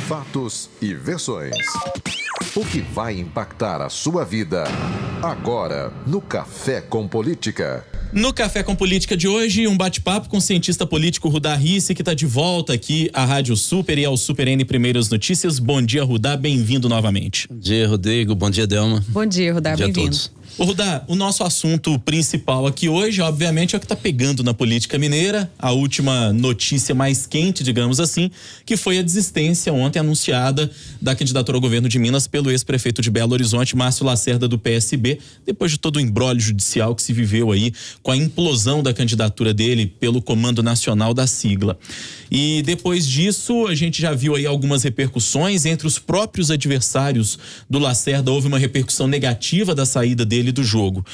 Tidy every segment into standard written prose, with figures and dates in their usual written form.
Fatos e versões. O que vai impactar a sua vida agora no Café com Política. No Café com Política de hoje, um bate-papo com o cientista político Rudá Rissi, que está de volta aqui à Rádio Super e ao Super N Primeiras Notícias. Bom dia, Rudá, bem-vindo novamente. Bom dia, Rodrigo, bom dia, Delma. Bom dia, Rudá, bem-vindo. Ô Rudá, o nosso assunto principal aqui hoje, obviamente, é o que está pegando na política mineira, a última notícia mais quente, digamos assim, que foi a desistência ontem anunciada da candidatura ao governo de Minas pelo ex-prefeito de Belo Horizonte, Márcio Lacerda, do PSB, depois de todo o imbróglio judicial que se viveu aí com a implosão da candidatura dele pelo Comando Nacional da sigla. E depois disso, a gente já viu aí algumas repercussões entre os próprios adversários do Lacerda. Houve uma repercussão negativa da saída dele do jogo.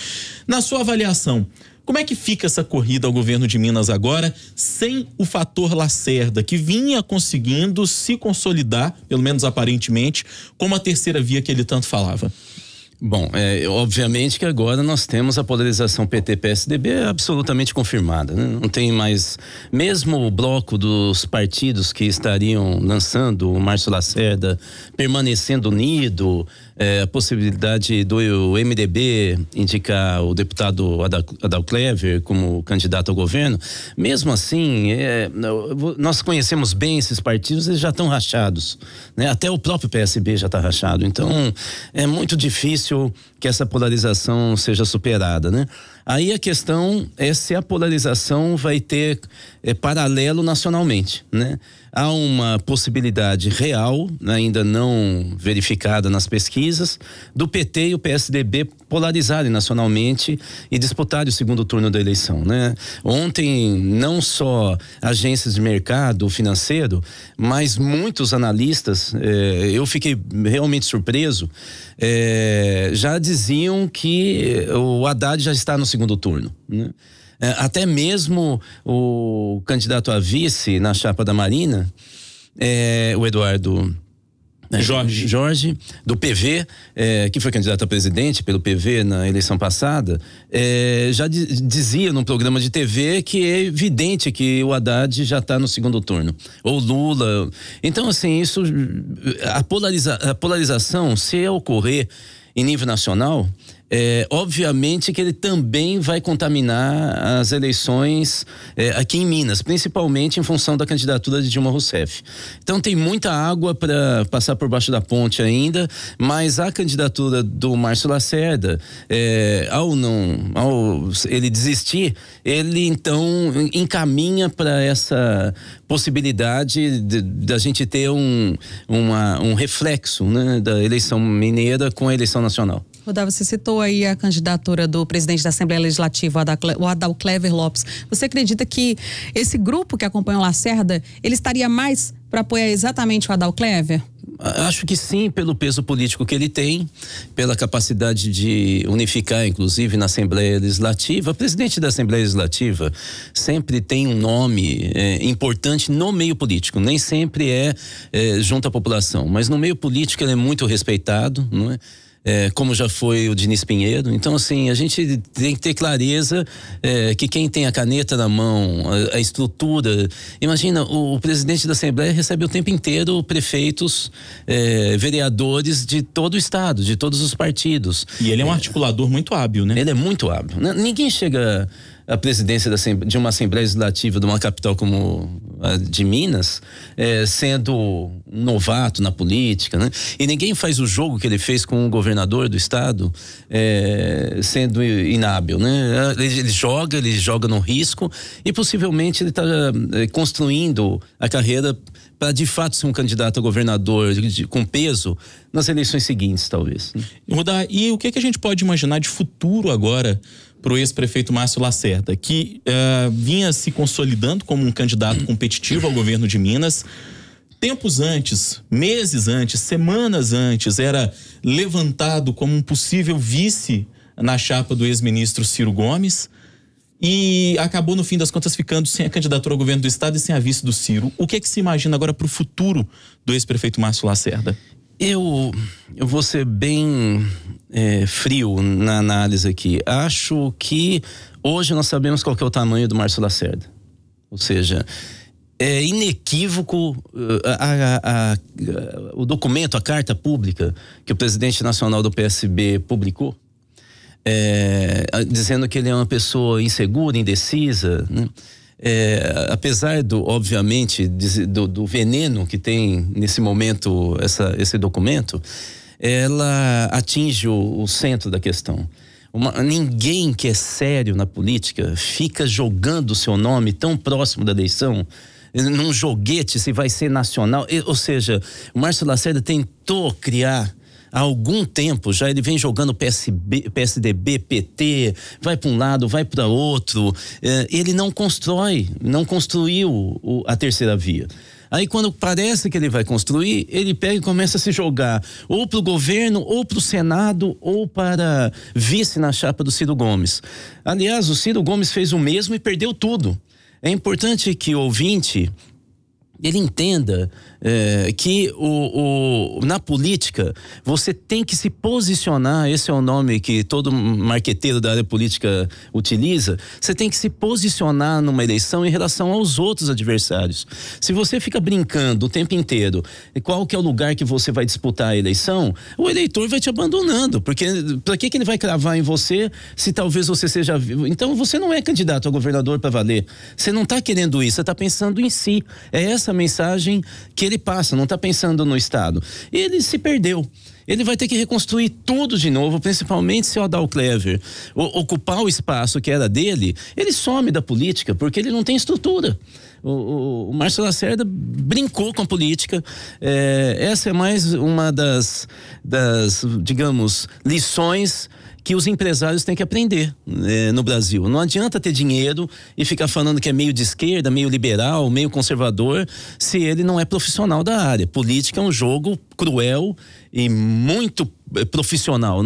Na sua avaliação, como é que fica essa corrida ao governo de Minas agora, sem o fator Lacerda, que vinha conseguindo se consolidar, pelo menos aparentemente, como a terceira via que ele tanto falava? Bom, obviamente que agora nós temos a polarização PT-PSDB absolutamente confirmada, né? Não tem mais, mesmo o bloco dos partidos que estariam lançando o Márcio Lacerda permanecendo unido, a possibilidade do MDB indicar o deputado Adal Clever como candidato ao governo, mesmo assim, nós conhecemos bem esses partidos, eles já estão rachados, né? Até o próprio PSB já está rachado, então é muito difícil que essa polarização seja superada, né? Aí a questão é se a polarização vai ter paralelo nacionalmente, né? Há uma possibilidade real, ainda não verificada nas pesquisas, do PT e o PSDB polarizarem nacionalmente e disputarem o segundo turno da eleição, né? Ontem, não só agências de mercado financeiro, mas muitos analistas, eu fiquei realmente surpreso, já diziam que o Haddad já está no segundo turno, né? Até mesmo o candidato a vice na chapa da Marina, o Eduardo Jorge, do PV, que foi candidato a presidente pelo PV na eleição passada, já dizia num programa de TV que é evidente que o Haddad já está no segundo turno, ou Lula. Então, assim, a polarização, se ocorrer em nível nacional, obviamente que ele também vai contaminar as eleições aqui em Minas, principalmente em função da candidatura de Dilma Rousseff. Então tem muita água para passar por baixo da ponte ainda, mas a candidatura do Márcio Lacerda, ao ele desistir, ele então encaminha para essa possibilidade da gente ter um reflexo, né, da eleição mineira com a eleição nacional. Rudá, você citou aí a candidatura do presidente da Assembleia Legislativa, o Adal Clever Lopes. Você acredita que esse grupo que acompanha o Lacerda, ele estaria mais para apoiar exatamente o Adal Clever? Acho que sim, pelo peso político que ele tem, pela capacidade de unificar, inclusive, na Assembleia Legislativa. O presidente da Assembleia Legislativa sempre tem um nome importante no meio político, nem sempre junto à população, mas no meio político ele é muito respeitado, não é? Como já foi o Diniz Pinheiro. Então, assim, a gente tem que ter clareza que quem tem a caneta na mão, a estrutura. Imagina, o presidente da Assembleia recebe o tempo inteiro prefeitos, vereadores de todo o estado, de todos os partidos. E ele é um articulador muito hábil, né? Ele é muito hábil. Ninguém chega à presidência de uma Assembleia Legislativa de uma capital como a de Minas, sendo um novato na política, né? E ninguém faz o jogo que ele fez com o governador do estado, sendo inábil, né? Ele joga no risco e possivelmente ele está construindo a carreira para de fato ser um candidato a governador com peso nas eleições seguintes, talvez. Rudá, e o que a gente pode imaginar de futuro agora para o ex-prefeito Márcio Lacerda, que vinha se consolidando como um candidato competitivo ao governo de Minas? Tempos antes, meses antes, semanas antes, era levantado como um possível vice na chapa do ex-ministro Ciro Gomes e acabou, no fim das contas, ficando sem a candidatura ao governo do estado e sem a vice do Ciro. O que se imagina agora para o futuro do ex-prefeito Márcio Lacerda? Eu vou ser bem frio na análise aqui. Acho que hoje nós sabemos qual que é o tamanho do Márcio Lacerda. Ou seja, É inequívoco o documento, a carta pública que o presidente nacional do PSB publicou, dizendo que ele é uma pessoa insegura, indecisa, né? Apesar obviamente, do veneno que tem nesse momento esse documento, ela atinge o centro da questão. Ninguém que é sério na política fica jogando o seu nome tão próximo da eleição num joguete se vai ser nacional. Ou seja, o Márcio Lacerda tentou criar há algum tempo já, ele vem jogando PSDB, PT, vai para um lado, vai para outro. Ele não construiu a terceira via. Aí quando parece que ele vai construir, ele pega e começa a se jogar ou para o governo, ou para o Senado, ou para vice na chapa do Ciro Gomes. Aliás, o Ciro Gomes fez o mesmo e perdeu tudo. É importante que o ouvinte ele entenda que na política você tem que se posicionar. Esse é o nome que todo marqueteiro da área política utiliza. Você tem que se posicionar numa eleição em relação aos outros adversários. Se você fica brincando o tempo inteiro qual que é o lugar que você vai disputar a eleição, o eleitor vai te abandonando, porque para que ele vai cravar em você se talvez você seja... Então você não é candidato a governador para valer. Você não está querendo isso, você está pensando em si. É essa mensagem que ele passa, não está pensando no Estado. Ele se perdeu. Ele vai ter que reconstruir tudo de novo, principalmente se o Adal Clever ocupar o espaço que era dele. Ele some da política porque ele não tem estrutura. O Márcio Lacerda brincou com a política. Essa é mais uma das digamos, lições que os empresários têm que aprender no Brasil. Não adianta ter dinheiro e ficar falando que é meio de esquerda, meio liberal, meio conservador, se ele não é profissional da área. Política é um jogo cruel e muito profissional,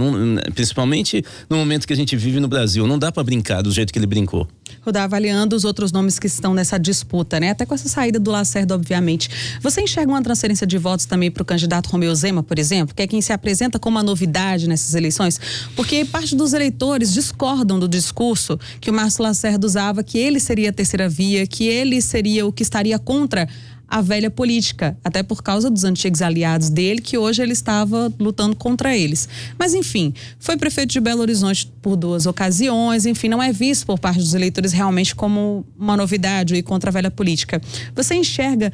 principalmente no momento que a gente vive no Brasil. Não dá para brincar do jeito que ele brincou. Rodar, avaliando os outros nomes que estão nessa disputa, né? Até com essa saída do Lacerda, obviamente. Você enxerga uma transferência de votos também para o candidato Romeu Zema, por exemplo, que é quem se apresenta como uma novidade nessas eleições? Porque parte dos eleitores discordam do discurso que o Márcio Lacerda usava, que ele seria a terceira via, que ele seria o que estaria contra a velha política, até por causa dos antigos aliados dele, que hoje ele estava lutando contra eles. Mas enfim, foi prefeito de Belo Horizonte por 2 ocasiões, enfim, não é visto por parte dos eleitores realmente como uma novidade e contra a velha política. Você enxerga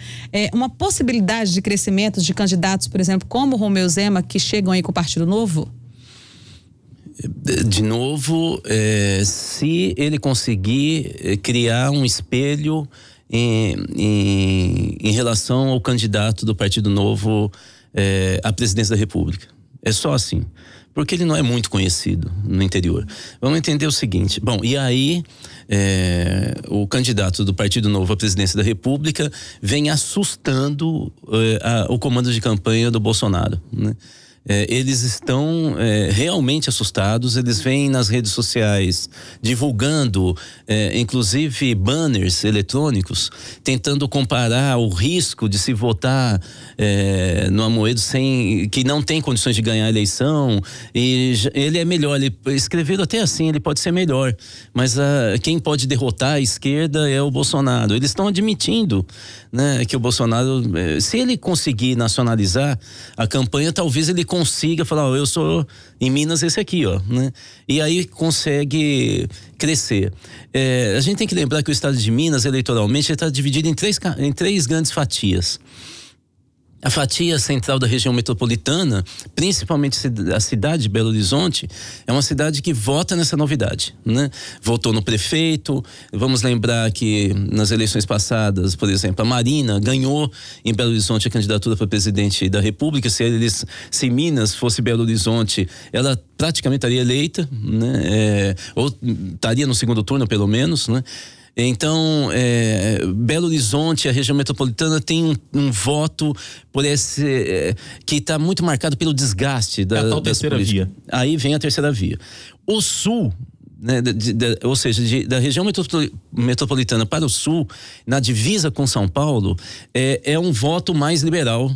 uma possibilidade de crescimento de candidatos, por exemplo, como o Romeu Zema, que chegam aí com o Partido Novo? De novo, se ele conseguir criar um espelho em relação ao candidato do Partido Novo à presidência da República. É só assim. Porque ele não é muito conhecido no interior. Vamos entender o seguinte. Bom, e aí o candidato do Partido Novo à presidência da República vem assustando o comando de campanha do Bolsonaro, né? Eles estão realmente assustados. Eles vêm nas redes sociais divulgando inclusive banners eletrônicos, tentando comparar o risco de se votar no Amoedo que não tem condições de ganhar a eleição, e ele é melhor. Ele escreveram até assim, ele pode ser melhor, mas quem pode derrotar a esquerda é o Bolsonaro. Eles estão admitindo, né, que o Bolsonaro, se ele conseguir nacionalizar a campanha, talvez ele consiga falar, eu sou em Minas esse aqui, ó, né? E aí consegue crescer. A gente tem que lembrar que o estado de Minas, eleitoralmente, está dividido em três grandes fatias. A fatia central da região metropolitana, principalmente a cidade de Belo Horizonte, é uma cidade que vota nessa novidade, né? Votou no prefeito. Vamos lembrar que nas eleições passadas, por exemplo, a Marina ganhou em Belo Horizonte a candidatura para presidente da República. Se Minas fosse Belo Horizonte, ela praticamente estaria eleita, né? Ou estaria no segundo turno, pelo menos, né? Então, Belo Horizonte, a região metropolitana, tem um voto por que está muito marcado pelo desgaste da terceira via. Aí vem a terceira via. O sul, né, ou seja, da região metropolitana para o sul, na divisa com São Paulo, é um voto mais liberal,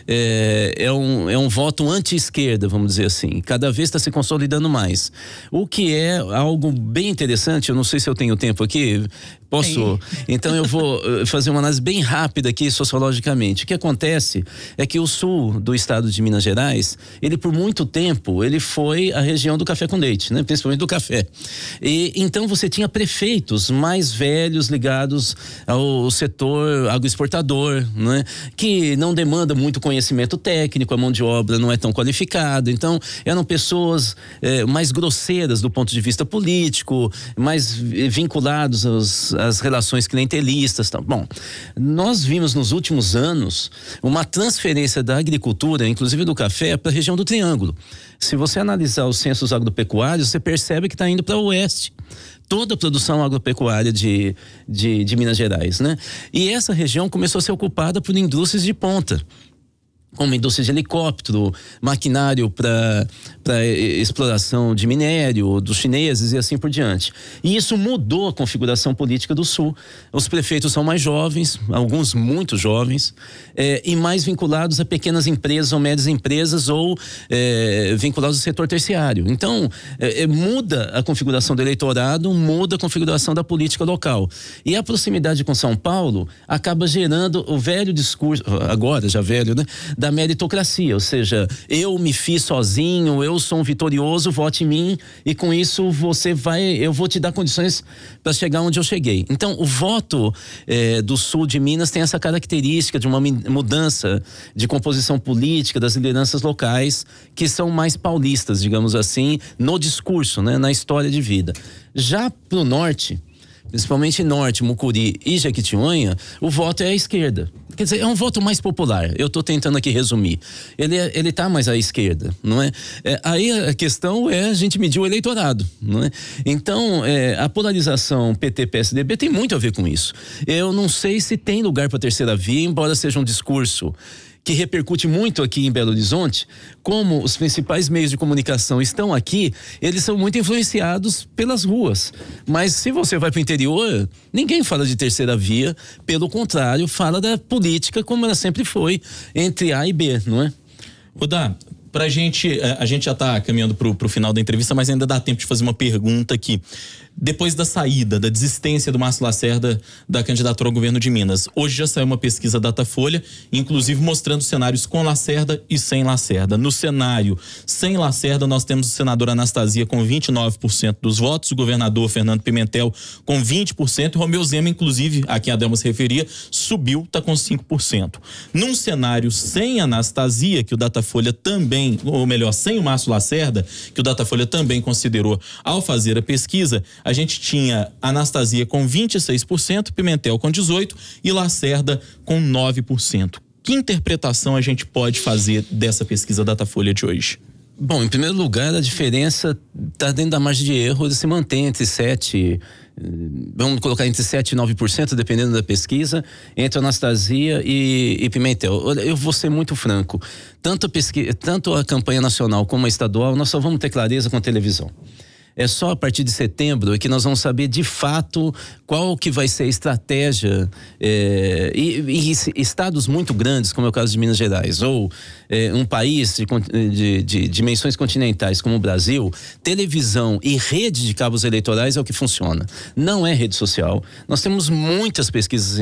é um voto anti-esquerda, vamos dizer assim. Cada vez está se consolidando mais. O que é algo bem interessante. Eu não sei se eu tenho tempo aqui Posso? Então eu vou fazer uma análise bem rápida aqui sociologicamente. O que acontece é que o sul do estado de Minas Gerais, ele por muito tempo, ele foi a região do café com leite, né? Principalmente do café. E então você tinha prefeitos mais velhos ligados ao setor agroexportador, né? Que não demanda muito conhecimento técnico, a mão de obra não é tão qualificada. Então eram pessoas mais grosseiras do ponto de vista político, mais vinculados às relações clientelistas. Tá? Bom, nós vimos nos últimos anos uma transferência da agricultura, inclusive do café, para a região do Triângulo. Se você analisar os censos agropecuários, você percebe que está indo para o oeste. Toda a produção agropecuária de Minas Gerais, né? E essa região começou a ser ocupada por indústrias de ponta, como indústria de helicóptero, maquinário para exploração de minério, dos chineses e assim por diante. E isso mudou a configuração política do Sul. Os prefeitos são mais jovens, alguns muito jovens, e mais vinculados a pequenas empresas ou médias empresas ou vinculados ao setor terciário. Então, muda a configuração do eleitorado, muda a configuração da política local. E a proximidade com São Paulo acaba gerando o velho discurso, agora já velho, né? Da meritocracia, ou seja, eu me fiz sozinho, eu sou um vitorioso, vote em mim e com isso eu vou te dar condições para chegar onde eu cheguei. Então, o voto do sul de Minas tem essa característica de uma mudança de composição política das lideranças locais que são mais paulistas, digamos assim, no discurso, né, na história de vida. Já pro norte, principalmente Norte, Mucuri e Jequitinhonha, o voto é à esquerda. Quer dizer, é um voto mais popular. Eu estou tentando aqui resumir. Ele tá mais à esquerda, não é? Aí a questão é a gente medir o eleitorado, não é? Então, a polarização PT-PSDB tem muito a ver com isso. Eu não sei se tem lugar para a terceira via, embora seja um discurso que repercute muito aqui em Belo Horizonte. Como os principais meios de comunicação estão aqui, eles são muito influenciados pelas ruas. Mas se você vai para o interior, ninguém fala de terceira via, pelo contrário, fala da política como ela sempre foi, entre A e B, não é? Rodar, a gente já está caminhando pro final da entrevista, mas ainda dá tempo de fazer uma pergunta aqui. Depois da saída, da desistência do Márcio Lacerda da candidatura ao governo de Minas, hoje já saiu uma pesquisa Datafolha, inclusive mostrando cenários com Lacerda e sem Lacerda. No cenário sem Lacerda, nós temos o senador Anastasia com 29% dos votos, o governador Fernando Pimentel com 20%, e Romeu Zema, inclusive, a quem a Delma se referia, subiu, está com 5%. Num cenário sem Anastasia, que o Datafolha também, ou melhor, sem o Márcio Lacerda, que o Datafolha também considerou ao fazer a pesquisa, a gente tinha Anastasia com 26%, Pimentel com 18% e Lacerda com 9%. Que interpretação a gente pode fazer dessa pesquisa Datafolha de hoje? Bom, em primeiro lugar, a diferença está dentro da margem de erro, ele se mantém entre 7%, vamos colocar entre 7% e 9%, dependendo da pesquisa, entre Anastasia e Pimentel. Eu vou ser muito franco, tanto a campanha nacional como a estadual, nós só vamos ter clareza com a televisão. É só a partir de setembro que nós vamos saber de fato qual que vai ser a estratégia e estados muito grandes, como é o caso de Minas Gerais, ou um país de dimensões continentais como o Brasil, televisão e rede de cabos eleitorais é o que funciona. Não é rede social. Nós temos muitas pesquisas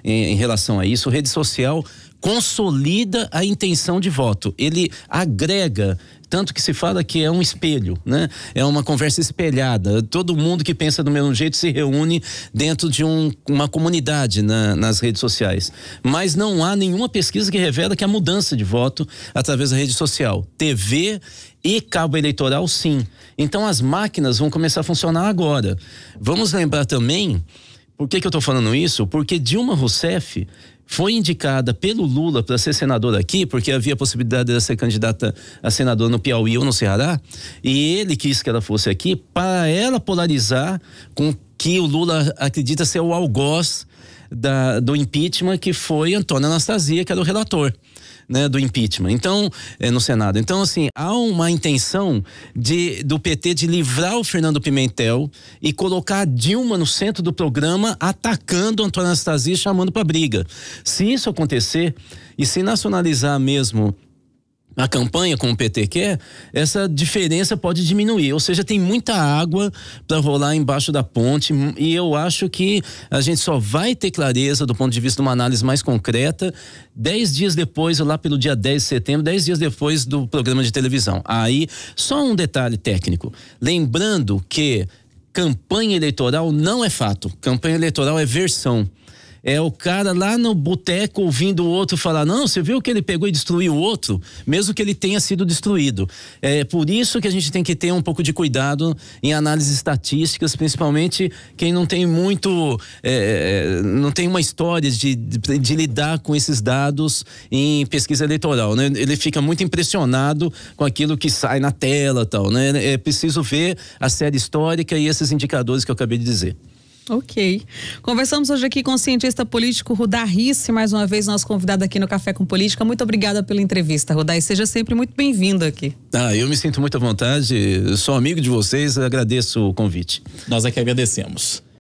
em relação a isso. Rede social consolida a intenção de voto. Ele agrega, tanto que se fala que é um espelho, né? É uma conversa espelhada. Todo mundo que pensa do mesmo jeito se reúne dentro de uma comunidade nas redes sociais. Mas não há nenhuma pesquisa que revela que a mudança de voto através da rede social. TV e cabo eleitoral, sim. Então as máquinas vão começar a funcionar agora. Vamos lembrar também, por que eu estou falando isso? Porque Dilma Rousseff foi indicada pelo Lula para ser senadora aqui, porque havia a possibilidade de ser candidata a senadora no Piauí ou no Ceará, e ele quis que ela fosse aqui para ela polarizar com que o Lula acredita ser o algoz do impeachment, que foi Antônio Anastasia, que era o relator, né, do impeachment. Então, no Senado. Então, assim, há uma intenção do PT de livrar o Fernando Pimentel e colocar a Dilma no centro do programa, atacando Antônio Anastasia e chamando para briga. Se isso acontecer, e se nacionalizar mesmo a campanha como o PT quer, essa diferença pode diminuir, ou seja, tem muita água para rolar embaixo da ponte, e eu acho que a gente só vai ter clareza do ponto de vista de uma análise mais concreta 10 dias depois, lá pelo dia 10 de setembro, 10 dias depois do programa de televisão. Aí, só um detalhe técnico, lembrando que campanha eleitoral não é fato, campanha eleitoral é versão. É o cara lá no boteco ouvindo o outro falar, não, você viu que ele pegou e destruiu o outro, mesmo que ele tenha sido destruído. É por isso que a gente tem que ter um pouco de cuidado em análises estatísticas, principalmente quem não tem muito, não tem uma história de lidar com esses dados em pesquisa eleitoral, né? Ele fica muito impressionado com aquilo que sai na tela e tal, né? É preciso ver a série histórica e esses indicadores que eu acabei de dizer. Ok. Conversamos hoje aqui com o cientista político Rudá Risse, mais uma vez nosso convidado aqui no Café com Política. Muito obrigada pela entrevista, Rudá, e seja sempre muito bem-vindo aqui. Eu me sinto muito à vontade, sou amigo de vocês, agradeço o convite. Nós é que agradecemos.